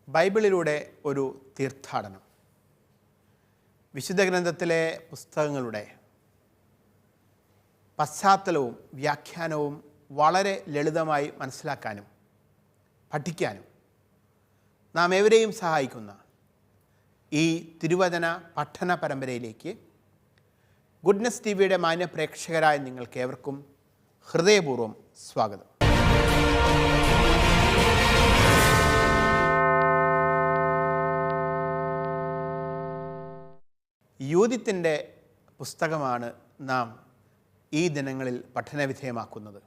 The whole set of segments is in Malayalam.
ബൈബിളിലൂടെ ഒരു തീർത്ഥാടനം. വിശുദ്ധ ഗ്രന്ഥത്തിലെ പുസ്തകങ്ങളുടെ പശ്ചാത്തലവും വ്യാഖ്യാനവും വളരെ ലളിതമായി മനസ്സിലാക്കാനും പഠിക്കാനും നാം എവരെയും സഹായിക്കുന്ന ഈ തിരുവചന പഠന പരമ്പരയിലേക്ക് ഗുഡ്നെസ് ടിവിയുടെ മാന്യ പ്രേക്ഷകരായ നിങ്ങൾക്കേവർക്കും ഹൃദയപൂർവ്വം സ്വാഗതം. യൂതിത്തിൻ്റെ പുസ്തകമാണ് നാം ഈ ദിനങ്ങളിൽ പഠനവിധേയമാക്കുന്നത്.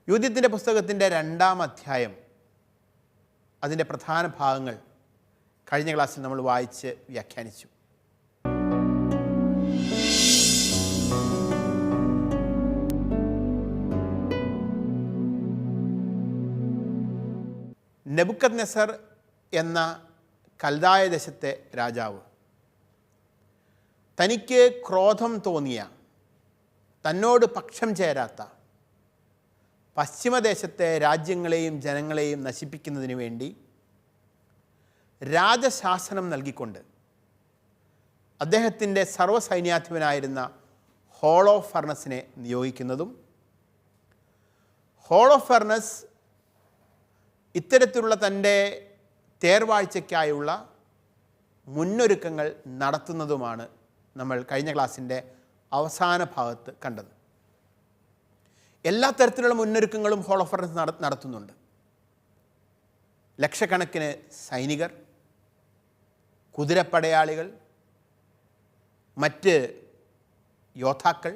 യൂതിത്തിൻ്റെ പുസ്തകത്തിൻ്റെ 2-ാം അധ്യായം, അതിൻ്റെ പ്രധാന ഭാഗങ്ങൾ കഴിഞ്ഞ ക്ലാസ്സിൽ നമ്മൾ വായിച്ച് വ്യാഖ്യാനിച്ചു. നെബുക്കദ്നെസർ എന്ന കൽദായ ദേശത്തെ രാജാവ് തനിക്ക് ക്രോധം തോന്നിയ, തന്നോട് പക്ഷം ചേരാത്ത പശ്ചിമദേശത്തെ രാജ്യങ്ങളെയും ജനങ്ങളെയും നശിപ്പിക്കുന്നതിന് വേണ്ടി രാജശാസനം നൽകിക്കൊണ്ട് അദ്ദേഹത്തിൻ്റെ സർവ്വസൈന്യാധിപനായിരുന്ന ഹോളോഫർണസിനെ നിയോഗിക്കുന്നതും, ഹോളോഫർണസ് ഇത്തരത്തിലുള്ള തൻ്റെ തേർവാഴ്ചയ്ക്കായുള്ള മുന്നൊരുക്കങ്ങൾ നടത്തുന്നതുമാണ് നമ്മൾ കഴിഞ്ഞ ക്ലാസ്സിൻ്റെ അവസാന ഭാഗത്ത് കണ്ടത്. എല്ലാ തരത്തിലുള്ള മുന്നൊരുക്കങ്ങളും ഹോളോഫർണസ് നടത്തുന്നുണ്ട്. ലക്ഷക്കണക്കിന് സൈനികർ, കുതിരപ്പടയാളികൾ, മറ്റ് യോദ്ധാക്കൾ,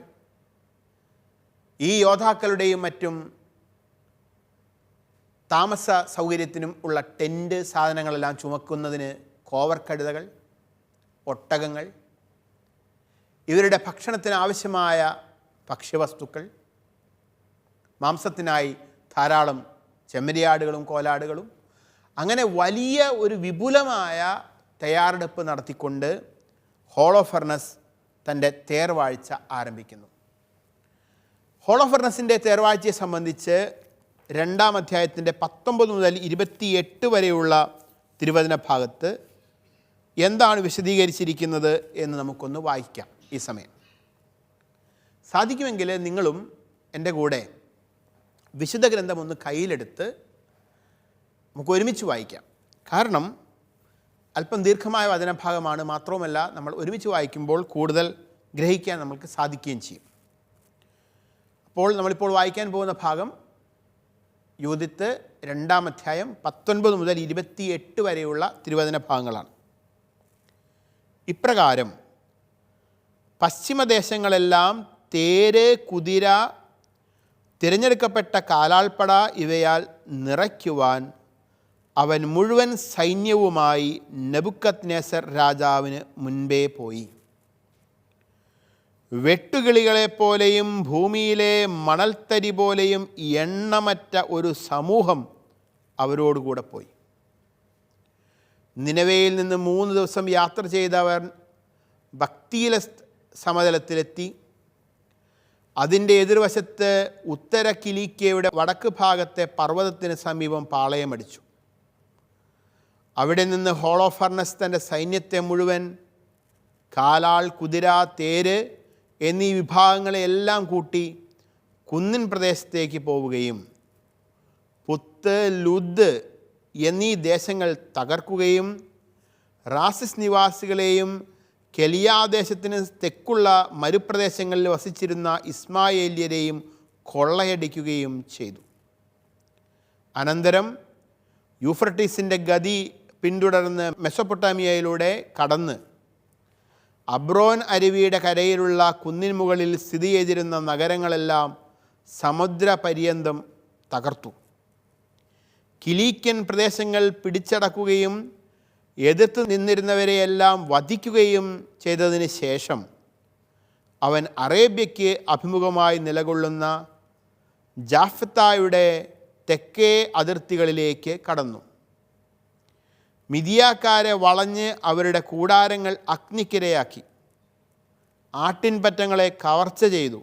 ഈ യോദ്ധാക്കളുടെയും മറ്റും താമസ സൗകര്യത്തിനും ഉള്ള ടെൻറ്റ് സാധനങ്ങളെല്ലാം ചുമക്കുന്നതിന് കോവർക്കഴുതകൾ, ഒട്ടകങ്ങൾ, ഇവരുടെ ഭക്ഷണത്തിന് ആവശ്യമായ ഭക്ഷ്യവസ്തുക്കൾ, മാംസത്തിനായി ധാരാളം ചെമ്മരിയാടുകളും കോലാടുകളും, അങ്ങനെ വലിയ ഒരു വിപുലമായ തയ്യാറെടുപ്പ് നടത്തിക്കൊണ്ട് ഹോളോഫർണസ് തൻ്റെ തേർവാഴ്ച ആരംഭിക്കുന്നു. ഹോളോഫർണസിൻ്റെ തേർവാഴ്ചയെ സംബന്ധിച്ച് 2-ാം അധ്യായത്തിൻ്റെ 19 മുതൽ 28 വരെയുള്ള തിരുവചന ഭാഗത്ത് എന്താണ് വിശദീകരിച്ചിരിക്കുന്നത് എന്ന് നമുക്കൊന്ന് വായിക്കാം. ഈ സമയം സാധിക്കുമെങ്കിൽ നിങ്ങളും എൻ്റെ കൂടെ വിശുദ്ധ ഗ്രന്ഥം ഒന്ന് കയ്യിലെടുത്ത് നമുക്ക് ഒരുമിച്ച് വായിക്കാം. കാരണം അല്പം ദീർഘമായ വചനഭാഗമാണ്. മാത്രവുമല്ല, നമ്മൾ ഒരുമിച്ച് വായിക്കുമ്പോൾ കൂടുതൽ ഗ്രഹിക്കാൻ നമുക്ക് സാധിക്കുകയും ചെയ്യും. അപ്പോൾ നമ്മളിപ്പോൾ വായിക്കാൻ പോകുന്ന ഭാഗം യൂതിത്ത് 2-ാം അധ്യായം 19 മുതൽ 28 വരെയുള്ള തിരുവചന ഭാഗങ്ങളാണ്. ഇപ്രകാരം പശ്ചിമദേശങ്ങളെല്ലാം തേര്, കുതിര, തിരഞ്ഞെടുക്കപ്പെട്ട കാലാൾപ്പട ഇവയാൽ നിറയ്ക്കുവാൻ അവൻ മുഴുവൻ സൈന്യവുമായി നെബുക്കദ്നേസർ രാജാവിന് മുൻപേ പോയി. വെട്ടുകിളികളെപ്പോലെയും ഭൂമിയിലെ മണൽത്തരി പോലെയും എണ്ണമറ്റ ഒരു സമൂഹം അവരോടുകൂടെ പോയി. നിനവയിൽ നിന്ന് 3 ദിവസം യാത്ര ചെയ്തവർ ഭക്തിയില സമതലത്തിലെത്തി. അതിൻ്റെ എതിർവശത്ത് ഉത്തര കിലീക്കയുടെ വടക്ക് ഭാഗത്തെ പർവ്വതത്തിന് സമീപം പാളയമടിച്ചു. അവിടെ നിന്ന് ഹോളോഫർണസ് തൻ്റെ സൈന്യത്തെ മുഴുവൻ, കാലാൾ, കുതിര, തേര് എന്നീ വിഭാഗങ്ങളെല്ലാം കൂട്ടി കുന്നിൻ പ്രദേശത്തേക്ക് പോവുകയും പുത്ത്, ലുദ് എന്നീ ദേശങ്ങൾ തകർക്കുകയും റാസിസ് നിവാസികളെയും കെലിയാദേശത്തിന് തെക്കുള്ള മരുപ്രദേശങ്ങളിൽ വസിച്ചിരുന്ന ഇസ്മായേല്യരെയും കൊള്ളയടിക്കുകയും ചെയ്തു. അനന്തരം യൂഫ്രട്ടീസിൻ്റെ ഗതി പിന്തുടർന്ന് മെസൊപ്പൊട്ടാമിയയിലൂടെ കടന്ന് അബ്രോൻ അരുവിയുടെ കരയിലുള്ള കുന്നിൻ മുകളിൽ സ്ഥിതി ചെയ്തിരുന്ന നഗരങ്ങളെല്ലാം സമുദ്രപര്യന്തം തകർത്തു. കിലീക്യൻ പ്രദേശങ്ങൾ പിടിച്ചടക്കുകയും എതിർത്ത് നിന്നിരുന്നവരെയെല്ലാം വധിക്കുകയും ചെയ്തതിന് ശേഷം അവൻ അറേബ്യയ്ക്ക് അഭിമുഖമായി നിലകൊള്ളുന്ന ജാഫത്തായുടെ തെക്കേ അതിർത്തികളിലേക്ക് കടന്നു. മിതിയാക്കാരെ വളഞ്ഞ് അവരുടെ കൂടാരങ്ങൾ അഗ്നിക്കിരയാക്കി. ആട്ടിൻപറ്റങ്ങളെ കവർച്ച ചെയ്തു.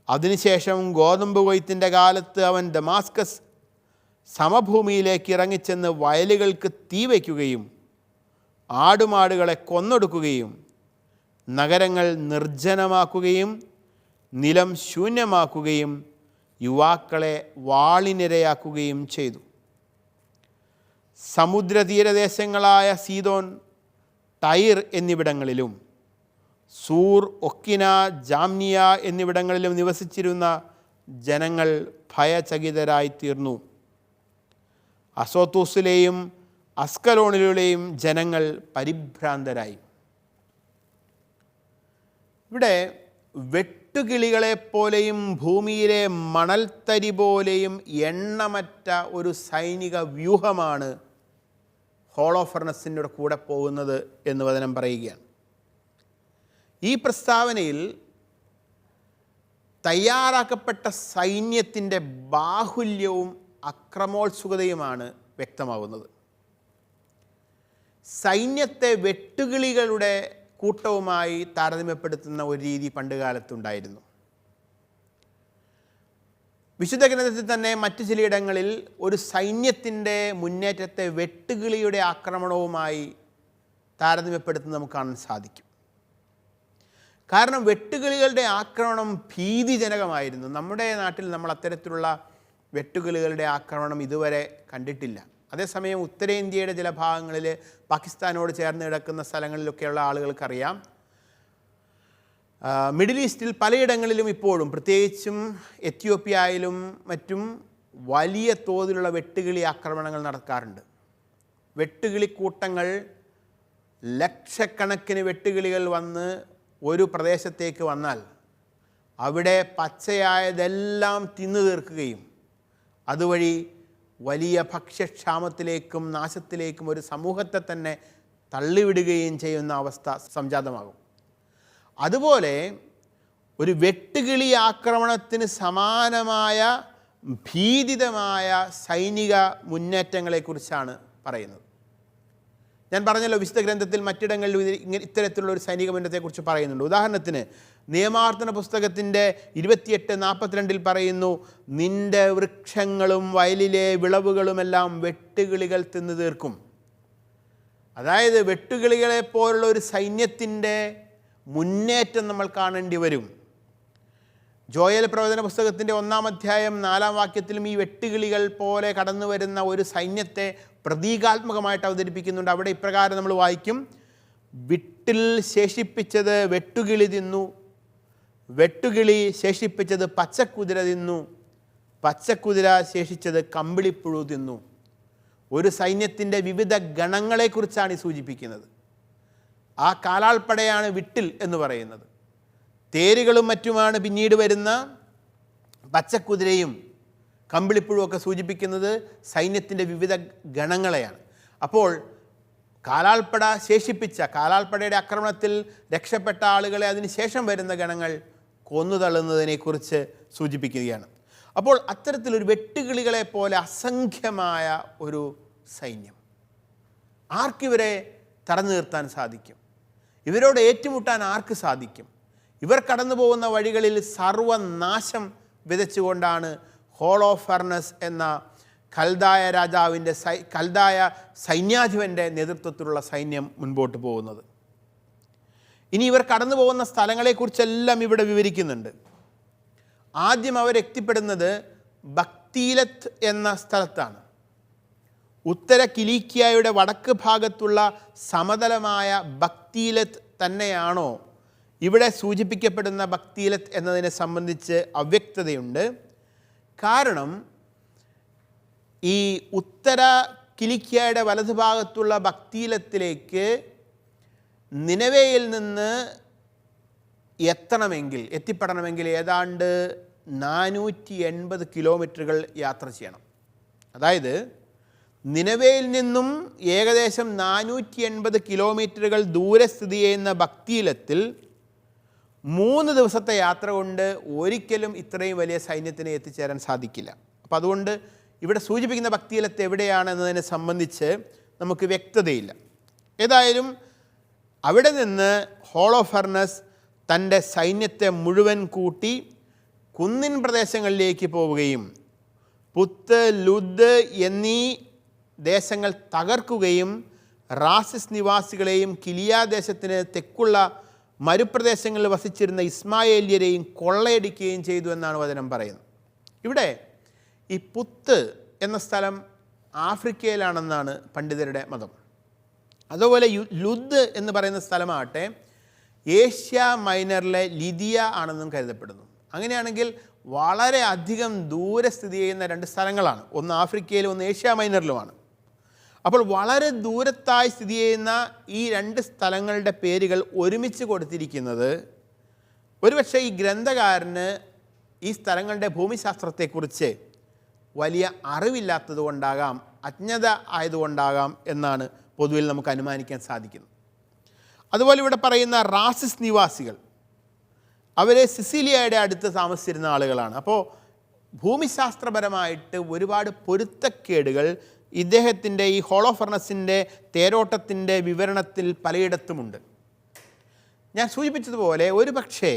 അതിനുശേഷം ഗോതമ്പ് കൊയ്ത്തിൻ്റെ കാലത്ത് അവൻ ദമാസ്കസ് സമഭൂമിയിലേക്ക് ഇറങ്ങിച്ചെന്ന് വയലുകൾക്ക് തീ വയ്ക്കുകയും ആടുമാടുകളെ കൊന്നൊടുക്കുകയും നഗരങ്ങൾ നിർജ്ജനമാക്കുകയും നിലം ശൂന്യമാക്കുകയും യുവാക്കളെ വാളിനിരയാക്കുകയും ചെയ്തു. സമുദ്രതീരദേശങ്ങളായ സീദോൻ, ടൈർ എന്നിവിടങ്ങളിലും സൂർ, ഒക്കിന, ജാംനിയ എന്നിവിടങ്ങളിലും നിവസിച്ചിരുന്ന ജനങ്ങൾ ഭയചകിതരായി തീർന്നു. അസോത്തൂസിലെയും അസ്കലോണിലെയും ജനങ്ങൾ പരിഭ്രാന്തരായി. ഇവിടെ വെട്ടുകിളികളെപ്പോലെയും ഭൂമിയിലെ മണൽത്തരി പോലെയും എണ്ണമറ്റ ഒരു സൈനിക വ്യൂഹമാണ് ഹോളോഫർണസിൻ്റെ കൂടെ പോകുന്നത് എന്ന് വചനം പറയുകയാണ്. ഈ പ്രസ്താവനയിൽ തയ്യാറാക്കപ്പെട്ട സൈന്യത്തിൻ്റെ ബാഹുല്യവും അക്രമോത്സുകതയുമാണ് വ്യക്തമാകുന്നത്. സൈന്യത്തെ വെട്ടുകിളികളുടെ കൂട്ടവുമായി താരതമ്യപ്പെടുത്തുന്ന ഒരു രീതി പണ്ടുകാലത്തുണ്ടായിരുന്നു. വിശുദ്ധ ഗ്രന്ഥത്തിൽ തന്നെ മറ്റു ചിലയിടങ്ങളിൽ ഒരു സൈന്യത്തിൻ്റെ മുന്നേറ്റത്തെ വെട്ടുകിളിയുടെ ആക്രമണവുമായി താരതമ്യപ്പെടുത്തുന്നത് നമുക്ക് കാണാൻ സാധിക്കും. കാരണം വെട്ടുകിളികളുടെ ആക്രമണം ഭീതിജനകമായിരുന്നു. നമ്മുടെ നാട്ടിൽ നമ്മൾ അത്തരത്തിലുള്ള വെട്ടുകിളികളുടെ ആക്രമണം ഇതുവരെ കണ്ടിട്ടില്ല. അതേസമയം ഉത്തരേന്ത്യയുടെ ചില ഭാഗങ്ങളിൽ, പാകിസ്ഥാനോട് ചേർന്ന് കിടക്കുന്ന സ്ഥലങ്ങളിലൊക്കെയുള്ള ആളുകൾക്കറിയാം, മിഡിൽ ഈസ്റ്റിൽ പലയിടങ്ങളിലും ഇപ്പോഴും, പ്രത്യേകിച്ചും എത്യോപ്യയിലും മറ്റും വലിയ തോതിലുള്ള വെട്ടുകിളി ആക്രമണങ്ങൾ നടക്കാറുണ്ട്. വെട്ടുകിളിക്കൂട്ടങ്ങൾ, ലക്ഷക്കണക്കിന് വെട്ടുകിളികൾ വന്ന് ഒരു പ്രദേശത്തേക്ക് വന്നാൽ അവിടെ പച്ചയായതെല്ലാം തിന്നു തീർക്കുകയും അതുവഴി വലിയ ഭക്ഷ്യക്ഷാമത്തിലേക്കും നാശത്തിലേക്കും ഒരു സമൂഹത്തെ തന്നെ തള്ളിവിടുകയും ചെയ്യുന്ന അവസ്ഥ സംജാതമാകും. അതുപോലെ ഒരു വെട്ടുകിളി ആക്രമണത്തിന് സമാനമായ ഭീതിതമായ സൈനിക മുന്നേറ്റങ്ങളെക്കുറിച്ചാണ് പറയുന്നത്. ഞാൻ പറഞ്ഞല്ലോ, വിശുദ്ധ ഗ്രന്ഥത്തിൽ മറ്റിടങ്ങളിൽ ഇത്തരത്തിലുള്ള ഒരു സൈനിക മുന്നേറ്റത്തെക്കുറിച്ച് പറയുന്നുണ്ട്. ഉദാഹരണത്തിന് നിയമാവർത്തന പുസ്തകത്തിൻ്റെ 28:42 പറയുന്നു, നിന്റെ വൃക്ഷങ്ങളും വയലിലെ വിളവുകളുമെല്ലാം വെട്ടുകിളികൾ തിന്നു തീർക്കും. അതായത് വെട്ടുകിളികളെപ്പോലുള്ള ഒരു സൈന്യത്തിൻ്റെ മുന്നേറ്റം നമ്മൾ കാണേണ്ടി വരും. ജോയൽ പ്രവചന പുസ്തകത്തിൻ്റെ 1-ാം അധ്യായം 4-ാം വാക്യത്തിലും ഈ വെട്ടുകിളികൾ പോലെ കടന്നു വരുന്ന ഒരു സൈന്യത്തെ പ്രതീകാത്മകമായിട്ട് അവതരിപ്പിക്കുന്നുണ്ട്. അവിടെ ഇപ്രകാരം നമ്മൾ വായിക്കും, വിട്ടിൽ ശേഷിപ്പിച്ചത് വെട്ടുകിളി തിന്നു, വെട്ടുകിളി ശേഷിപ്പിച്ചത് പച്ചക്കുതിര തിന്നു, പച്ചക്കുതിര ശേഷിച്ചത് കമ്പിളിപ്പുഴു തിന്നു. ഒരു സൈന്യത്തിൻ്റെ വിവിധ ഗണങ്ങളെക്കുറിച്ചാണ് ഈ സൂചിപ്പിക്കുന്നത്. ആ കാലാൾപ്പടയാണ് വിട്ടിൽ എന്ന് പറയുന്നത്. തേരുകളും മറ്റുമാണ് പിന്നീട് വരുന്ന പച്ചക്കുതിരയും കമ്പിളിപ്പുഴുവൊക്കെ സൂചിപ്പിക്കുന്നത് സൈന്യത്തിൻ്റെ വിവിധ ഗണങ്ങളെയാണ്. അപ്പോൾ കാലാൾപ്പട ശേഷിപ്പിച്ച, കാലാൾപ്പടയുടെ ആക്രമണത്തിൽ രക്ഷപ്പെട്ട ആളുകളെ അതിനുശേഷം വരുന്ന ഗണങ്ങൾ കൊന്നുതള്ളുന്നതിനെക്കുറിച്ച് സൂചിപ്പിക്കുകയാണ്. അപ്പോൾ അത്തരത്തിലൊരു വെട്ടുകിളികളെ പോലെ അസംഖ്യമായ ഒരു സൈന്യം, ആർക്കിവരെ തടഞ്ഞു നിർത്താൻ സാധിക്കും? ഇവരോട് ഏറ്റുമുട്ടാൻ ആർക്ക് സാധിക്കും? ഇവർ കടന്നു പോകുന്ന വഴികളിൽ സർവനാശം വിതച്ചുകൊണ്ടാണ് ഹോളോഫർണസ് എന്ന കൽദായ രാജാവിൻ്റെ കൽദായ സൈന്യാധിപൻ്റെ നേതൃത്വത്തിലുള്ള സൈന്യം മുൻപോട്ട് പോകുന്നത്. ഇനി ഇവർ കടന്നു പോകുന്ന സ്ഥലങ്ങളെക്കുറിച്ചെല്ലാം ഇവിടെ വിവരിക്കുന്നുണ്ട്. ആദ്യം അവരെത്തിപ്പെടുന്നത് ബക്തീലത്ത് എന്ന സ്ഥലത്താണ്. ഉത്തര കിലീക്കിയയുടെ വടക്ക് ഭാഗത്തുള്ള സമതലമായ ബക്തീലത്ത് തന്നെയാണോ ഇവിടെ സൂചിപ്പിക്കപ്പെടുന്ന ബക്തീലത്ത് എന്നതിനെ സംബന്ധിച്ച് അവ്യക്തതയുണ്ട്. കാരണം ഈ ഉത്തര കിലിക്കിയയുടെ വലതുഭാഗത്തുള്ള ബക്തീലത്തിലേക്ക് നിനവേയിൽ നിന്ന് എത്തിപ്പെടണമെങ്കിൽ ഏതാണ്ട് 480 കിലോമീറ്ററുകൾ യാത്ര ചെയ്യണം. അതായത് നിനവേയിൽ നിന്നും ഏകദേശം 480 കിലോമീറ്ററുകൾ ദൂരെ സ്ഥിതി ചെയ്യുന്ന ബക്തീലത്തിൽ 3 ദിവസത്തെ യാത്ര കൊണ്ട് ഒരിക്കലും ഇത്രയും വലിയ സൈന്യത്തിന് എത്തിച്ചേരാൻ സാധിക്കില്ല. അപ്പോൾ അതുകൊണ്ട് ഇവിടെ സൂചിപ്പിക്കുന്ന ബക്തീലത്ത് എവിടെയാണ് എന്നതിനെ സംബന്ധിച്ച് നമുക്ക് വ്യക്തതയില്ല. ഏതായാലും അവിടെ നിന്ന് ഹോളോഫർണസ് തൻ്റെ സൈന്യത്തെ മുഴുവൻ കൂട്ടി കുന്നിൻ പ്രദേശങ്ങളിലേക്ക് പോവുകയും പുത്ത്, ലുദ് എന്നീ ദേശങ്ങൾ തകർക്കുകയും റാസിസ് നിവാസികളെയും കിലിയ ദേശത്തിന് തെക്കുള്ള മരുപ്രദേശങ്ങളിൽ വസിച്ചിരുന്ന ഇസ്മായേല്യരെയും കൊള്ളയടിക്കുകയും ചെയ്തു എന്നാണ് വചനം പറയുന്നത്. ഇവിടെ ഈ പുത്ത് എന്ന സ്ഥലം ആഫ്രിക്കയിലാണെന്നാണ് പണ്ഡിതരുടെ മതം. അതുപോലെ ലുദ് എന്ന് പറയുന്ന സ്ഥലമാകട്ടെ ഏഷ്യ മൈനറിലെ ലിദിയ ആണെന്നും കരുതപ്പെടുന്നു. അങ്ങനെയാണെങ്കിൽ വളരെ അധികം ദൂരെ സ്ഥിതി ചെയ്യുന്ന രണ്ട് സ്ഥലങ്ങളാണ്. ഒന്ന് ആഫ്രിക്കയിലും ഒന്ന് ഏഷ്യ മൈനറിലുമാണ്. അപ്പോൾ വളരെ ദൂരത്തായി സ്ഥിതി ചെയ്യുന്ന ഈ രണ്ട് സ്ഥലങ്ങളുടെ പേരുകൾ ഒരുമിച്ച് കൊടുത്തിരിക്കുന്നത് ഒരുപക്ഷെ ഈ ഗ്രന്ഥകാരന് ഈ സ്ഥലങ്ങളുടെ ഭൂമിശാസ്ത്രത്തെക്കുറിച്ച് വലിയ അറിവില്ലാത്തത് കൊണ്ടാകാം, അജ്ഞത ആയതുകൊണ്ടാകാം എന്നാണ് പൊതുവിൽ നമുക്ക് അനുമാനിക്കാൻ സാധിക്കുന്നത്. അതുപോലെ ഇവിടെ പറയുന്ന റാസിസ് നിവാസികൾ അവർ സിസിലിയയുടെ അടുത്ത് താമസിച്ചിരുന്ന ആളുകളാണ്. അപ്പോൾ ഭൂമിശാസ്ത്രപരമായിട്ട് ഒരുപാട് പൊരുത്തക്കേടുകൾ ഇദ്ദേഹത്തിൻ്റെ ഈ ഹോളോഫർണസിൻ്റെ തേരോട്ടത്തിൻ്റെ വിവരണത്തിൽ പലയിടത്തുമുണ്ട്. ഞാൻ സൂചിപ്പിച്ചതുപോലെ ഒരു പക്ഷേ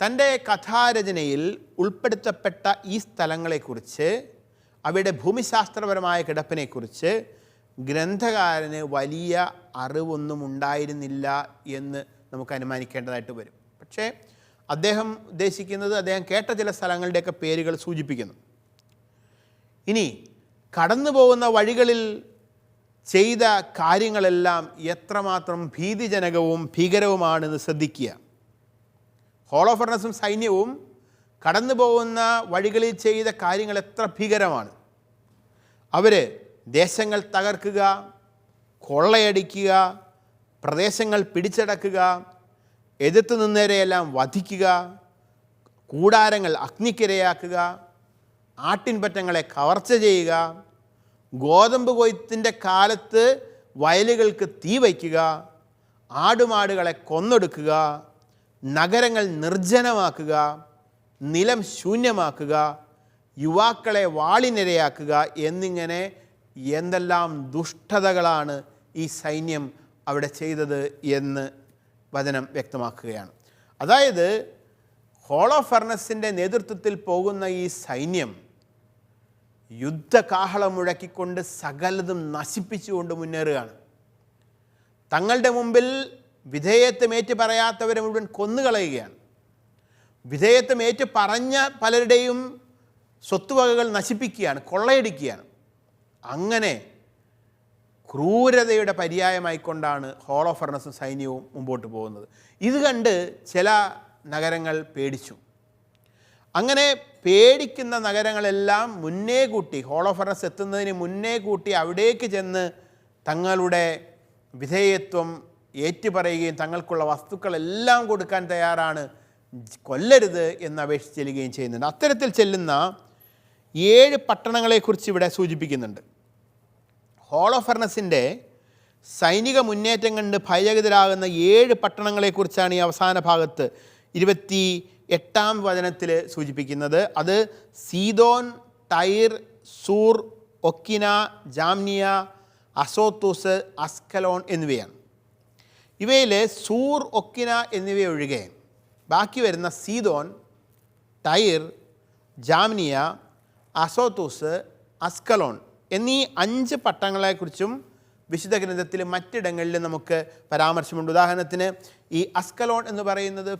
തൻ്റെ കഥാരചനയിൽ ഉൾപ്പെടുത്തപ്പെട്ട ഈ സ്ഥലങ്ങളെക്കുറിച്ച്, അവയുടെ ഭൂമിശാസ്ത്രപരമായ കിടപ്പിനെക്കുറിച്ച് ഗ്രന്ഥകാരന് വലിയ അറിവൊന്നും ഉണ്ടായിരുന്നില്ല എന്ന് നമുക്ക് അനുമാനിക്കേണ്ടതായിട്ട് വരും. പക്ഷേ അദ്ദേഹം ഉദ്ദേശിക്കുന്നത് അദ്ദേഹം കേട്ട ചില സ്ഥലങ്ങളുടെയൊക്കെ പേരുകൾ സൂചിപ്പിക്കുന്നു. ഇനി കടന്നു പോകുന്ന വഴികളിൽ ചെയ്ത കാര്യങ്ങളെല്ലാം എത്രമാത്രം ഭീതിജനകവും ഭീകരവുമാണെന്ന് ശ്രദ്ധിക്കുക. ഹോളോഫർണസും സൈന്യവും കടന്നു പോകുന്ന വഴികളിൽ ചെയ്ത കാര്യങ്ങൾ എത്ര ഭീകരമാണ്. അവർ ദേശങ്ങൾ തകർക്കുക, കൊള്ളയടിക്കുക, പ്രദേശങ്ങൾ പിടിച്ചടക്കുക, എതിർത്ത് നിന്നവരെയെല്ലാം വധിക്കുക, കൂടാരങ്ങൾ അഗ്നിക്കിരയാക്കുക, ആട്ടിൻപറ്റങ്ങളെ കവർച്ച ചെയ്യുക, ഗോതമ്പ് കൊയ്ത്തിൻ്റെ കാലത്ത് വയലുകൾക്ക് തീ വയ്ക്കുക, ആടുമാടുകളെ കൊന്നൊടുക്കുക, നഗരങ്ങൾ നിർജ്ജനമാക്കുക, നിലം ശൂന്യമാക്കുക, യുവാക്കളെ വാളിനിരയാക്കുക എന്നിങ്ങനെ എന്തെല്ലാം ദുഷ്ടതകളാണ് ഈ സൈന്യം അവിടെ ചെയ്തത് എന്ന് വചനം വ്യക്തമാക്കുകയാണ്. അതായത് ഹോളോഫർണസിൻ്റെ നേതൃത്വത്തിൽ പോകുന്ന ഈ സൈന്യം യുദ്ധകാഹളം മുഴക്കിക്കൊണ്ട് സകലതും നശിപ്പിച്ചുകൊണ്ട് മുന്നേറുകയാണ്. തങ്ങളുടെ മുമ്പിൽ വിധേയത്വം ഏറ്റു പറയാത്തവരെ മുഴുവൻ കൊന്നുകളയുകയാണ്. വിധേയത്വം ഏറ്റു പറഞ്ഞ പലരുടെയും സ്വത്തുവകകൾ നശിപ്പിക്കുകയാണ്, കൊള്ളയടിക്കുകയാണ്. അങ്ങനെ ക്രൂരതയുടെ പര്യായമായിക്കൊണ്ടാണ് ഹോളോഫർണസും സൈന്യവും മുമ്പോട്ട് പോകുന്നത്. ഇത് കണ്ട് ചില നഗരങ്ങൾ പേടിച്ചു. അങ്ങനെ പേടിക്കുന്ന നഗരങ്ങളെല്ലാം മുന്നേ കൂട്ടി, ഹോളോഫർണസ് എത്തുന്നതിന് മുന്നേ കൂട്ടി അവിടേക്ക് ചെന്ന് തങ്ങളുടെ വിധേയത്വം ഏറ്റുപറയുകയും തങ്ങൾക്കുള്ള വസ്തുക്കളെല്ലാം കൊടുക്കാൻ തയ്യാറാണ്, കൊല്ലരുത് എന്ന് അപേക്ഷിച്ച് ചെല്ലുകയും ചെയ്യുന്നുണ്ട്. അത്തരത്തിൽ ചെല്ലുന്ന 7 പട്ടണങ്ങളെക്കുറിച്ച് ഇവിടെ സൂചിപ്പിക്കുന്നുണ്ട്. ഹോളോഫർണസിൻ്റെ സൈനിക മുന്നേറ്റം കണ്ട് ഭയചകിതരാകുന്ന 7 പട്ടണങ്ങളെക്കുറിച്ചാണ് ഈ അവസാന ഭാഗത്ത് 28-ാം വചനത്തിൽ സൂചിപ്പിക്കുന്നത്. അത് സീദോൻ, ടൈർ, സൂർ, ഒക്കിന, ജാംനിയ, അസോത്തൂസ്, അസ്കലോൺ എന്നിവയാണ്. ഇവയിൽ സൂർ, ഒക്കിന എന്നിവയൊഴികെ ബാക്കി വരുന്ന സീദോൻ, ടൈർ, ജാംനിയ, അസോത്തൂസ്, അസ്കലോൺ എന്നീ 5 പട്ടണങ്ങളെക്കുറിച്ചും വിശുദ്ധ ഗ്രന്ഥത്തിൽ മറ്റിടങ്ങളിൽ നമുക്ക് പരാമർശമുണ്ട്. ഉദാഹരണത്തിന് ഈ അസ്കലോൺ എന്ന് പറയുന്നത്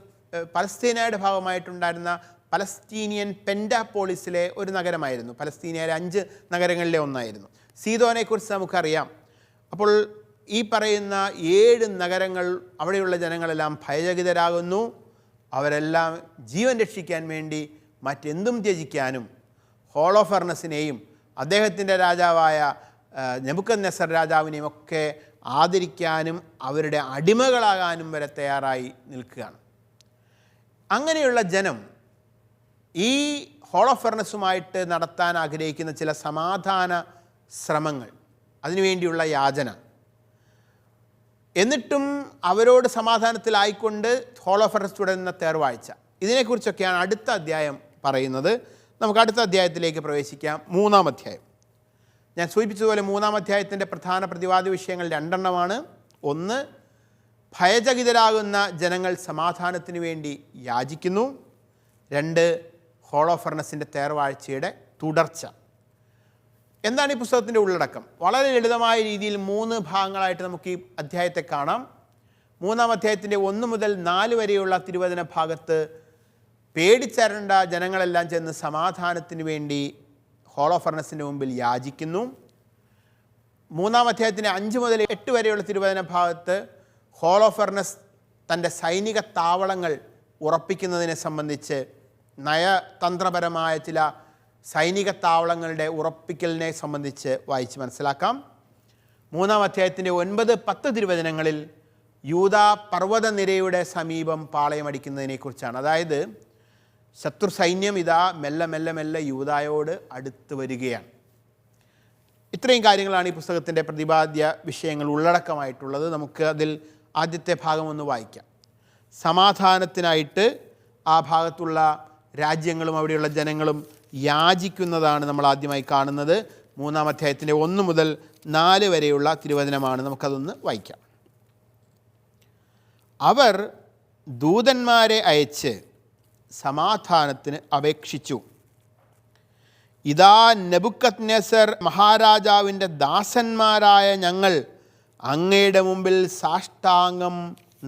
പലസ്തീനയുടെ ഭാഗമായിട്ടുണ്ടായിരുന്ന പലസ്തീനിയൻ പെൻഡാപോളിസിലെ ഒരു നഗരമായിരുന്നു. പലസ്തീനയിലെ 5 നഗരങ്ങളിലെ ഒന്നായിരുന്നു. സീദോനെക്കുറിച്ച് നമുക്കറിയാം. അപ്പോൾ ഈ പറയുന്ന 7 നഗരങ്ങൾ, അവിടെയുള്ള ജനങ്ങളെല്ലാം ഭയചകിതരാകുന്നു. അവരെല്ലാം ജീവൻ രക്ഷിക്കാൻ വേണ്ടി മറ്റെന്തും ത്യജിക്കാനും ഹോളോഫർണസിനെയും അദ്ദേഹത്തിൻ്റെ രാജാവായ നെബൂഖദ്നേസർ രാജാവിനെയും ഒക്കെ ആദരിക്കാനും അവരുടെ അടിമകളാകാനും വരെ തയ്യാറായി നിൽക്കുകയാണ്. അങ്ങനെയുള്ള ജനം ഈ ഹോളോഫർണസുമായിട്ട് നടത്താൻ ആഗ്രഹിക്കുന്ന ചില സമാധാന ശ്രമങ്ങൾ, അതിനുവേണ്ടിയുള്ള യാചന, എന്നിട്ടും അവരോട് സമാധാനത്തിലായിക്കൊണ്ട് ഹോളോഫർണസ് തുടരുന്ന തേർവാഴ്ച, ഇതിനെക്കുറിച്ചൊക്കെയാണ് അടുത്ത അധ്യായം പറയുന്നത്. നമുക്ക് അടുത്ത അധ്യായത്തിലേക്ക് പ്രവേശിക്കാം. 3-ാം അധ്യായം. ഞാൻ സൂചിപ്പിച്ചതുപോലെ 3-ാം അധ്യായത്തിൻ്റെ പ്രധാന പ്രതിവാദ വിഷയങ്ങൾ 2 ഒന്ന്, ഭയചകിതരാകുന്ന ജനങ്ങൾ സമാധാനത്തിന് വേണ്ടി യാചിക്കുന്നു. 2, ഹോളോഫർണസിൻ്റെ തേർവാഴ്ചയുടെ തുടർച്ച. എന്താണ് ഈ പുസ്തകത്തിൻ്റെ ഉള്ളടക്കം? വളരെ ലളിതമായ രീതിയിൽ 3 ഭാഗങ്ങളായിട്ട് നമുക്ക് ഈ അധ്യായത്തെ കാണാം. 3-ാം അധ്യായത്തിൻ്റെ 1 മുതൽ 4 വരെയുള്ള തിരുവചന ഭാഗത്ത് പേടിച്ചരണ്ട ജനങ്ങളെല്ലാം ചെന്ന് സമാധാനത്തിന് വേണ്ടി ഹോളോഫർണസിൻ്റെ മുമ്പിൽ യാചിക്കുന്നു. 3-ാം അധ്യായത്തിൻ്റെ 5 മുതൽ 8 വരെയുള്ള തിരുവചന ഭാഗത്ത് ഹോളോഫർണസ് തൻ്റെ സൈനിക താവളങ്ങൾ ഉറപ്പിക്കുന്നതിനെ സംബന്ധിച്ച് നയതന്ത്രപരമായ ചില സൈനിക താവളങ്ങളുടെ ഉറപ്പിക്കലിനെ സംബന്ധിച്ച് വായിച്ച് മനസ്സിലാക്കാം. 3-ാം അധ്യായത്തിൻ്റെ 9-10 തിരുവചനങ്ങളിൽ യൂദാ പർവ്വതനിരയുടെ സമീപം പാളയമടിക്കുന്നതിനെക്കുറിച്ചാണ്. അതായത് ശത്രു സൈന്യം ഇതാ മെല്ലെ മെല്ലെ മെല്ലെ യൂദായോട് അടുത്ത് വരികയാണ്. ഇത്രയും കാര്യങ്ങളാണ് ഈ പുസ്തകത്തിൻ്റെ പ്രതിപാദ്യ വിഷയങ്ങൾ ഉള്ളടക്കമായിട്ടുള്ളത്. നമുക്ക് അതിൽ ആദ്യത്തെ ഭാഗം ഒന്ന് വായിക്കാം. സമാധാനത്തിനായിട്ട് ആ ഭാഗത്തുള്ള രാജ്യങ്ങളും അവിടെയുള്ള ജനങ്ങളും യാചിക്കുന്നതാണ് നമ്മൾ ആദ്യമായി കാണുന്നത്. 3-ാം അധ്യായത്തിൻ്റെ 1 മുതൽ 4 വരെയുള്ള തിരുവചനമാണ്. നമുക്കതൊന്ന് വായിക്കാം. അവർ ദൂതന്മാരെ അയച്ച് സമാധാനത്തിന് അപേക്ഷിച്ചു. ഇതാ നെബുക്കദ്നേസർ മഹാരാജാവിൻ്റെ ദാസന്മാരായ ഞങ്ങൾ അങ്ങയുടെ മുമ്പിൽ സാഷ്ടാംഗം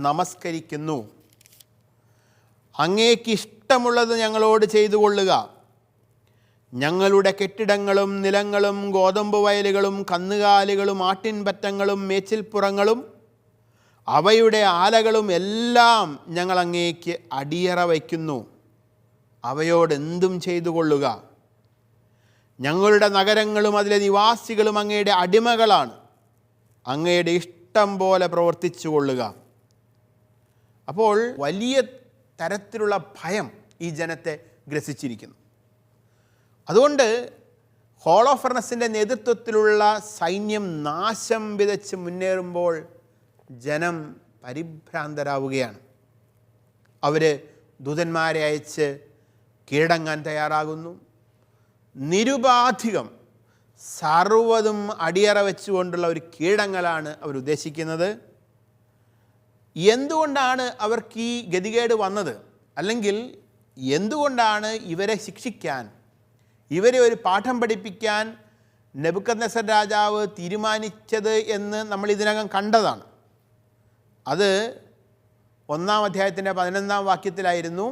നമസ്കരിക്കുന്നു. അങ്ങേക്ക് ഇഷ്ടമുള്ളത് ഞങ്ങളോട് ചെയ്തു കൊള്ളുക. ഞങ്ങളുടെ കെട്ടിടങ്ങളും നിലങ്ങളും ഗോതമ്പ് വയലുകളും കന്നുകാലികളും ആട്ടിൻപറ്റങ്ങളും മേച്ചിൽപ്പുറങ്ങളും അവയുടെ ആലകളും എല്ലാം ഞങ്ങൾ അങ്ങേക്ക് അടിയറ വയ്ക്കുന്നു. അവയോട് എന്തും ചെയ്തു കൊള്ളുക. ഞങ്ങളുടെ നഗരങ്ങളും അതിലെ നിവാസികളും അങ്ങയുടെ അടിമകളാണ്. അങ്ങയുടെ ഇഷ്ടം പോലെ പ്രവർത്തിച്ചു കൊള്ളുക. അപ്പോൾ വലിയ തരത്തിലുള്ള ഭയം ഈ ജനത്തെ ഗ്രസിച്ചിരിക്കുന്നു. അതുകൊണ്ട് ഹോളോഫർണസിൻ്റെ നേതൃത്വത്തിലുള്ള സൈന്യം നാശം വിതച്ച് മുന്നേറുമ്പോൾ ജനം പരിഭ്രാന്തരാവുകയാണ്. അവർ ദൂതന്മാരെ അയച്ച് കീഴടങ്ങാൻ തയ്യാറാകുന്നു. നിരുപാധികം സർവ്വതും അടിയറ വെച്ചുകൊണ്ടുള്ള ഒരു കീഴടങ്ങലാണ് അവർ ഉദ്ദേശിക്കുന്നത്. എന്തുകൊണ്ടാണ് അവർക്ക് ഈ ഗതികേട് വന്നത്? അല്ലെങ്കിൽ എന്തുകൊണ്ടാണ് ഇവരെ ശിക്ഷിക്കാൻ, ഇവരെ ഒരു പാഠം പഠിപ്പിക്കാൻ നെബൂഖദ്നേസർ രാജാവ് തീരുമാനിച്ചത് എന്ന് നമ്മൾ ഇതിനകം കണ്ടതാണ്. അത് 1-ാം അധ്യായത്തിൻ്റെ 11-ാം വാക്യത്തിലായിരുന്നു.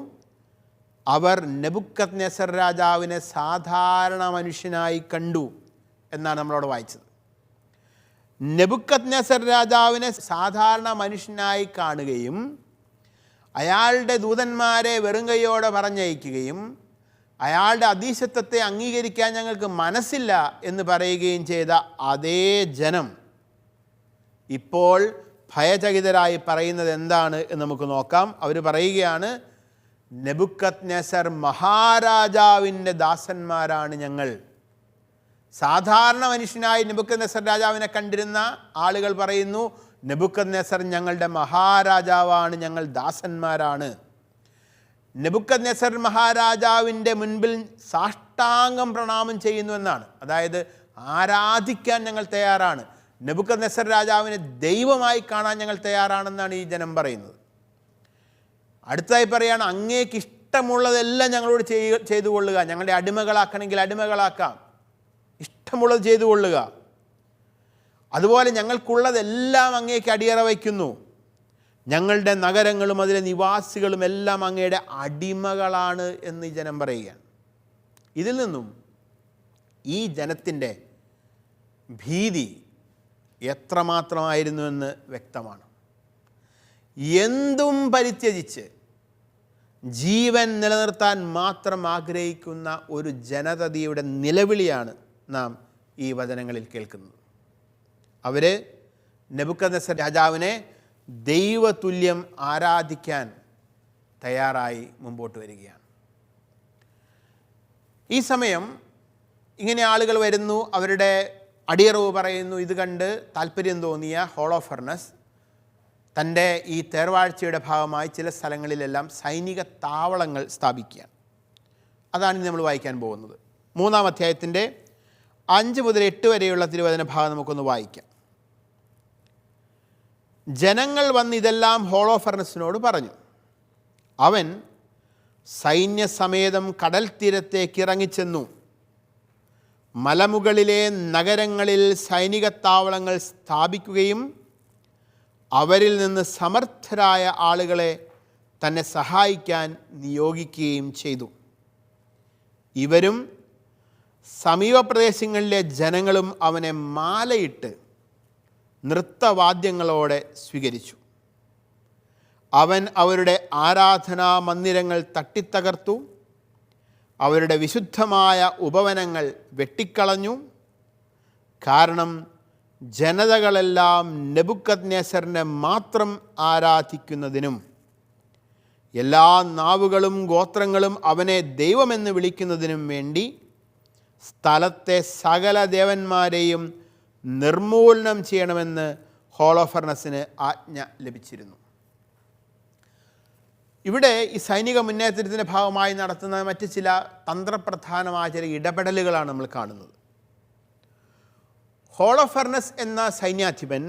അവർ നെബൂഖദ്നേസർ രാജാവിനെ സാധാരണ മനുഷ്യനായി കണ്ടു എന്നാണ് നമ്മളവിടെ വായിച്ചത്. നെബൂഖദ്നേസർ രാജാവിനെ സാധാരണ മനുഷ്യനായി കാണുകയും അയാളുടെ ദൂതന്മാരെ വെറും കൈയോടെ പറഞ്ഞയക്കുകയും അയാളുടെ അധീശത്വത്തെ അംഗീകരിക്കാൻ ഞങ്ങൾക്ക് മനസ്സില്ല എന്ന് പറയുകയും ചെയ്ത അതേ ജനം ഇപ്പോൾ ഭയചകിതരായി പറയുന്നത് എന്താണ് എന്ന് നമുക്ക് നോക്കാം. അവർ പറയുകയാണ്, നെബൂഖദ്നേസർ മഹാരാജാവിൻ്റെ ദാസന്മാരാണ് ഞങ്ങൾ. സാധാരണ മനുഷ്യനായി നെബൂഖദ്നേസർ രാജാവിനെ കണ്ടിരുന്ന ആളുകൾ പറയുന്നു, നെബൂഖദ്നേസർ ഞങ്ങളുടെ മഹാരാജാവാണ്, ഞങ്ങൾ ദാസന്മാരാണ്. നെബൂഖദ്നേസർ മഹാരാജാവിൻ്റെ മുൻപിൽ സാഷ്ടാംഗം പ്രണാമം ചെയ്യുന്നു എന്നാണ്. അതായത് ആരാധിക്കാൻ ഞങ്ങൾ തയ്യാറാണ്. നെബൂഖദ്നേസർ രാജാവിനെ ദൈവമായി കാണാൻ ഞങ്ങൾ തയ്യാറാണെന്നാണ് ഈ ജനം പറയുന്നത്. അടുത്തതായി പറയുകയാണ്, അങ്ങേക്ക് ഇഷ്ടമുള്ളതെല്ലാം ഞങ്ങളോട് ചെയ്തു കൊള്ളുക. ഞങ്ങളുടെ അടിമകളാക്കണമെങ്കിൽ അടിമകളാക്കാം, ഇഷ്ടമുള്ളത് ചെയ്തു കൊള്ളുക. അതുപോലെ ഞങ്ങൾക്കുള്ളതെല്ലാം അങ്ങേക്ക് അടിയറ വയ്ക്കുന്നു. ഞങ്ങളുടെ നഗരങ്ങളും അതിലെ നിവാസികളും എല്ലാം അങ്ങയുടെ അടിമകളാണ് എന്ന് ഈ ജനം പറയുകയാണ്. ഇതിൽ നിന്നും ഈ ജനത്തിൻ്റെ ഭീതി എത്രമാത്രമായിരുന്നുവെന്ന് വ്യക്തമാണ്. എന്തും പരിത്യജിച്ച് ജീവൻ നിലനിർത്താൻ മാത്രം ആഗ്രഹിക്കുന്ന ഒരു ജനതയുടെ നിലവിളിയാണ് നാം ഈ വചനങ്ങളിൽ കേൾക്കുന്നത്. അവർ നെബൂഖദ്നേസർ രാജാവിനെ ദൈവതുല്യം ആരാധിക്കാൻ തയ്യാറായി മുമ്പോട്ട് വരികയാണ്. ഈ സമയം ഇങ്ങനെ ആളുകൾ വരുന്നു, അവരുടെ അടിയറവ് പറയുന്നു. ഇത് കണ്ട് താല്പര്യം തോന്നിയ ഹോളോഫർണസ് തൻ്റെ ഈ തേർവാഴ്ചയുടെ ഭാഗമായി ചില സ്ഥലങ്ങളിലെല്ലാം സൈനിക താവളങ്ങൾ സ്ഥാപിക്കുകയാണ്. അതാണ് നമ്മൾ വായിക്കാൻ പോകുന്നത്. 3-ാം അധ്യായത്തിൻ്റെ 5 മുതൽ 8 വരെയുള്ള തിരുവചന ഭാഗം നമുക്കൊന്ന് വായിക്കാം. ജനങ്ങൾ വന്ന് ഇതെല്ലാം ഹോളോഫർണസിനോട് പറഞ്ഞു. അവൻ സൈന്യസമേതം കടൽ തീരത്തേക്ക് ഇറങ്ങിച്ചെന്നു. മലമുകളിലെ നഗരങ്ങളിൽ സൈനിക താവളങ്ങൾ സ്ഥാപിക്കുകയും അവരിൽ നിന്ന് സമർത്ഥരായ ആളുകളെ തന്നെ സഹായിക്കാൻ നിയോഗിക്കുകയും ചെയ്തു. ഇവരും സമീപ പ്രദേശങ്ങളിലെ ജനങ്ങളും അവനെ മാലയിട്ട് നൃത്തവാദ്യങ്ങളോടെ സ്വീകരിച്ചു. അവൻ അവരുടെ ആരാധനാ മന്ദിരങ്ങൾ തട്ടിത്തകർത്തു, അവരുടെ വിശുദ്ധമായ ഉപവനങ്ങൾ വെട്ടിക്കളഞ്ഞു. കാരണം ജനതകളെല്ലാം നെബൂഖദ്നേസറിനെ മാത്രം ആരാധിക്കുന്നതിനും എല്ലാ നാവുകളും ഗോത്രങ്ങളും അവനെ ദൈവമെന്ന് വിളിക്കുന്നതിനും വേണ്ടി സ്ഥലത്തെ സകല ദേവന്മാരെയും നിർമൂലനം ചെയ്യണമെന്ന് ഹോളോഫർണസിന് ആജ്ഞ ലഭിച്ചിരുന്നു. ഇവിടെ ഈ സൈനിക മുന്നേറ്റത്തിൻ്റെ ഭാഗമായി നടത്തുന്ന മറ്റ് ചില തന്ത്രപ്രധാനമായ ചില ഇടപെടലുകളാണ് നമ്മൾ കാണുന്നത്. ഹോളോഫർണസ് എന്ന സൈന്യാധിപൻ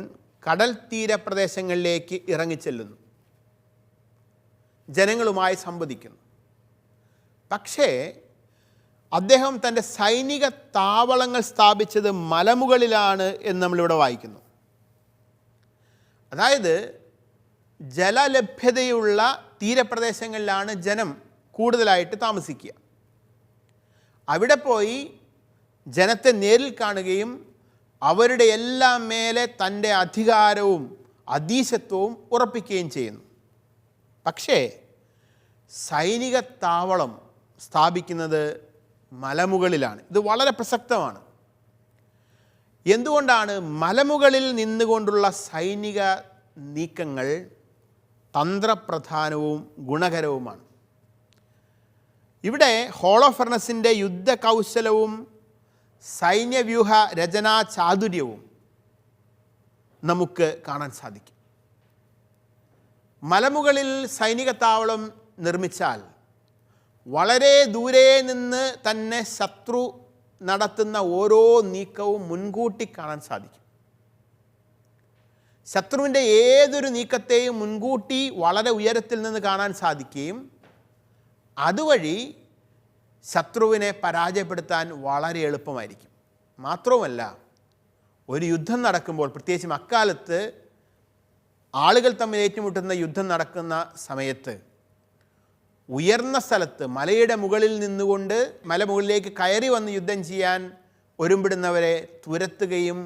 കടൽ തീരപ്രദേശങ്ങളിലേക്ക് ഇറങ്ങിച്ചെല്ലുന്നു, ജനങ്ങളുമായി സംവദിക്കുന്നു. പക്ഷേ അദ്ദേഹം തൻ്റെ സൈനിക താവളങ്ങൾ സ്ഥാപിച്ചത് മലമുകളിലാണ് എന്ന് നമ്മളിവിടെ വായിക്കുന്നു. അതായത് ജലലഭ്യതയുള്ള തീരപ്രദേശങ്ങളിലാണ് ജനം കൂടുതലായിട്ട് താമസിക്കുക. അവിടെ പോയി ജനത്തെ നേരിൽ കാണുകയും അവരുടെ എല്ലാം മേലെ തൻ്റെ അധികാരവും അധീശത്വവും ഉറപ്പിക്കുകയും ചെയ്യുന്നു. പക്ഷേ സൈനിക താവളം സ്ഥാപിക്കുന്നത് മലമുകളിലാണ്. ഇത് വളരെ പ്രസക്തമാണ്. എന്തുകൊണ്ടാണ്? മലമുകളിൽ നിന്നുകൊണ്ടുള്ള സൈനിക നീക്കങ്ങൾ തന്ത്രപ്രധാനവും ഗുണകരവുമാണ്. ഇവിടെ ഹോളോഫർണസിൻ്റെ യുദ്ധകൗശലവും സൈന്യവ്യൂഹ രചനാ ചാതുര്യവും നമുക്ക് കാണാൻ സാധിക്കും. മലമുകളിൽ സൈനിക താവളം നിർമ്മിച്ചാൽ വളരെ ദൂരെ നിന്ന് തന്നെ ശത്രു നടത്തുന്ന ഓരോ നീക്കവും മുൻകൂട്ടി കാണാൻ സാധിക്കും. ശത്രുവിൻ്റെ ഏതൊരു നീക്കത്തെയും മുൻകൂട്ടി വളരെ ഉയരത്തിൽ നിന്ന് കാണാൻ സാധിക്കുകയും അതുവഴി ശത്രുവിനെ പരാജയപ്പെടുത്താൻ വളരെ എളുപ്പമായിരിക്കും. മാത്രവുമല്ല, ഒരു യുദ്ധം നടക്കുമ്പോൾ, പ്രത്യേകിച്ചും അക്കാലത്ത് ആളുകൾ തമ്മിൽ ഏറ്റുമുട്ടുന്ന യുദ്ധം നടക്കുന്ന സമയത്ത് ഉയർന്ന സ്ഥലത്ത് മലയുടെ മുകളിൽ നിന്നുകൊണ്ട് മലമുകളിലേക്ക് കയറി വന്ന് യുദ്ധം ചെയ്യാൻ ഒരുമ്പിടുന്നവരെ തുരത്തുകയും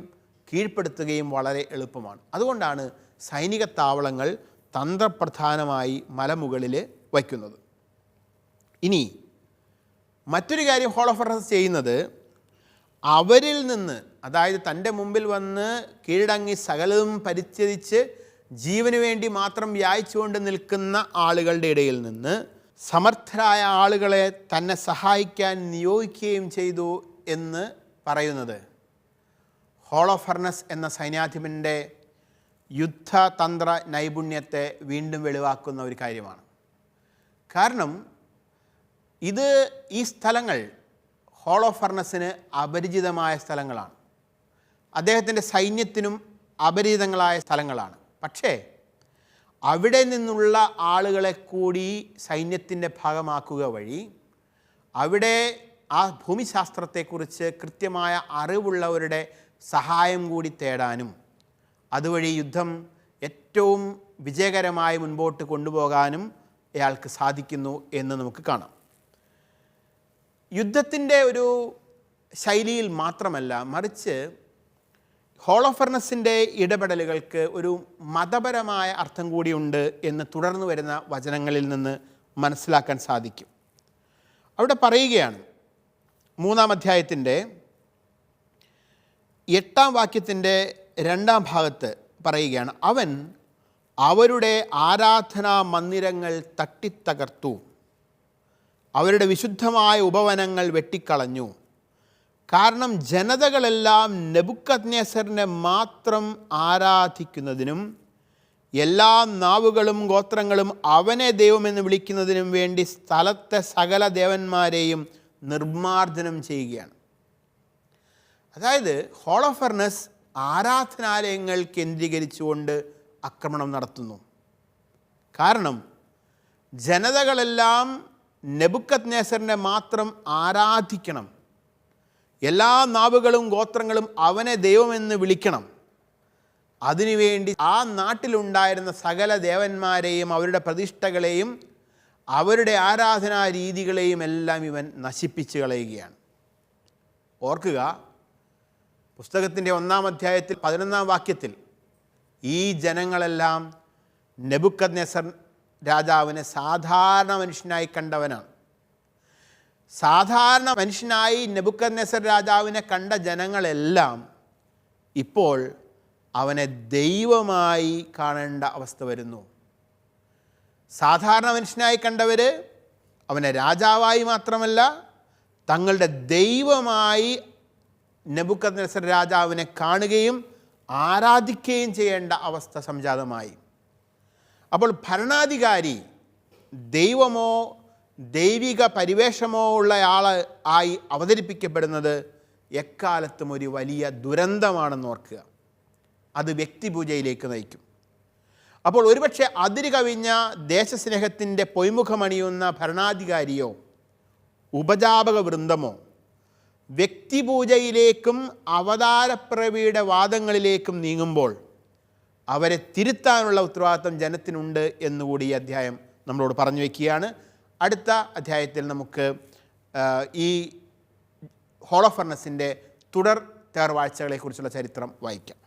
കീഴ്പ്പെടുത്തുകയും വളരെ എളുപ്പമാണ്. അതുകൊണ്ടാണ് സൈനിക താവളങ്ങൾ തന്ത്രപ്രധാനമായി മലമുകളിൽ വയ്ക്കുന്നത്. ഇനി മറ്റൊരു കാര്യം ഹോളോഫർണസ് ചെയ്യുന്നത്, അവരിൽ നിന്ന്, അതായത് തൻ്റെ മുമ്പിൽ വന്ന് കീഴടങ്ങി സകലതും പരിത്യജിച്ച് ജീവന് വേണ്ടി മാത്രം വ്യായിച്ചുകൊണ്ട് നിൽക്കുന്ന ആളുകളുടെ ഇടയിൽ നിന്ന് സമർത്ഥരായ ആളുകളെ തന്നെ സഹായിക്കാൻ നിയോഗിക്കുകയും ചെയ്തു എന്ന് പറയുന്നത് ഹോളോഫർണസ് എന്ന സൈന്യാധിപൻ്റെ യുദ്ധതന്ത്ര നൈപുണ്യത്തെ വീണ്ടും വെളിവാക്കുന്ന ഒരു കാര്യമാണ്. കാരണം ഈ സ്ഥലങ്ങൾ ഹോളോഫർണസിന് അപരിചിതമായ സ്ഥലങ്ങളാണ്, അദ്ദേഹത്തിൻ്റെ സൈന്യത്തിനും അപരിചിതങ്ങളായ സ്ഥലങ്ങളാണ്. പക്ഷേ അവിടെ നിന്നുള്ള ആളുകളെ കൂടി സൈന്യത്തിൻ്റെ ഭാഗമാക്കുക വഴി അവിടെ ആ ഭൂമിശാസ്ത്രത്തെക്കുറിച്ച് കൃത്യമായ അറിവുള്ളവരുടെ സഹായം കൂടി തേടാനും അതുവഴി യുദ്ധം ഏറ്റവും വിജയകരമായി മുൻപോട്ട് കൊണ്ടുപോകാനും അയാൾക്ക് സാധിക്കുന്നു എന്ന് നമുക്ക് കാണാം. യുദ്ധത്തിൻ്റെ ഒരു ശൈലിയിൽ മാത്രമല്ല, മറിച്ച് ഹോളോഫർണസിൻ്റെ ഇടപെടലുകൾക്ക് ഒരു മതപരമായ അർത്ഥം കൂടിയുണ്ട് എന്ന് തുടർന്ന് വരുന്ന വചനങ്ങളിൽ നിന്ന് മനസ്സിലാക്കാൻ സാധിക്കും. അവിടെ പറയുകയാണ്, 3-ാം അധ്യായത്തിൻ്റെ 8-ാം വാക്യത്തിൻ്റെ 2-ാം ഭാഗത്ത് പറയുകയാണ്, അവൻ അവരുടെ ആരാധനാ മന്ദിരങ്ങൾ തട്ടിത്തകർത്തു, അവരുടെ വിശുദ്ധമായ ഉപവനങ്ങൾ വെട്ടിക്കളഞ്ഞു. കാരണം ജനതകളെല്ലാം നെബൂഖദ്നേസറിനെ മാത്രം ആരാധിക്കുന്നതിനും എല്ലാ നാവുകളും ഗോത്രങ്ങളും അവനെ ദൈവമെന്ന് വിളിക്കുന്നതിനും വേണ്ടി സ്ഥലത്തെ സകല ദേവന്മാരെയും നിർമ്മാർജ്ജനം ചെയ്യുകയാണ്. അതായത് ഹോളോഫർണസ് ആരാധനാലയങ്ങൾ കേന്ദ്രീകരിച്ചുകൊണ്ട് ആക്രമണം നടത്തുന്നു. കാരണം ജനതകളെല്ലാം നെബൂഖദ്നേസറിനെ മാത്രം ആരാധിക്കണം എല്ലാ നാവുകളും ഗോത്രങ്ങളും അവനെ ദൈവമെന്ന് വിളിക്കണം. അതിനുവേണ്ടി ആ നാട്ടിലുണ്ടായിരുന്ന സകല ദേവന്മാരെയും അവരുടെ പ്രതിഷ്ഠകളെയും അവരുടെ ആരാധനാ രീതികളെയും എല്ലാം ഇവൻ നശിപ്പിച്ച് കളയുകയാണ്. ഓർക്കുക, പുസ്തകത്തിൻ്റെ 1-ാം അധ്യായത്തിൽ 11-ാം വാക്യത്തിൽ ഈ ജനങ്ങളെല്ലാം നെബൂഖദ്നേസർ രാജാവിനെ സാധാരണ മനുഷ്യനായി കണ്ടവനാണ്. സാധാരണ മനുഷ്യനായി നെബൂഖദ്നേസർ രാജാവിനെ കണ്ട ജനങ്ങളെല്ലാം ഇപ്പോൾ അവനെ ദൈവമായി കാണേണ്ട അവസ്ഥ വരുന്നു. സാധാരണ മനുഷ്യനായി കണ്ടവർ അവനെ രാജാവായി മാത്രമല്ല തങ്ങളുടെ ദൈവമായി നെബൂഖദ്നേസർ രാജാവിനെ കാണുകയും ആരാധിക്കുകയും ചെയ്യേണ്ട അവസ്ഥ സംജാതമായി. അപ്പോൾ ഭരണാധികാരി ദൈവമോ ദൈവിക പരിവേഷമോ ഉള്ള ആയി അവതരിപ്പിക്കപ്പെടുന്നത് എക്കാലത്തും ഒരു വലിയ ദുരന്തമാണെന്ന് ഓർക്കുക. അത് വ്യക്തിപൂജയിലേക്ക് നയിക്കും. അപ്പോൾ ഒരുപക്ഷെ അതിര് കവിഞ്ഞ ദേശസ്നേഹത്തിൻ്റെ പൊയ്മുഖമണിയുന്ന ഭരണാധികാരിയോ ഉപജാപക വൃന്ദമോ വ്യക്തിപൂജയിലേക്കും അവതാരപ്പിറവിയുടെ വാദങ്ങളിലേക്കും നീങ്ങുമ്പോൾ അവരെ തിരുത്താനുള്ള ഉത്തരവാദിത്വം ജനത്തിനുണ്ട് എന്നുകൂടി ഈ അധ്യായം നമ്മളോട് പറഞ്ഞു വയ്ക്കുകയാണ്. അടുത്ത അധ്യായത്തിൽ നമുക്ക് ഈ ഹോളോഫർണസിൻ്റെ തുടർ തേർവാഴ്ചകളെക്കുറിച്ചുള്ള ചരിത്രം വായിക്കാം.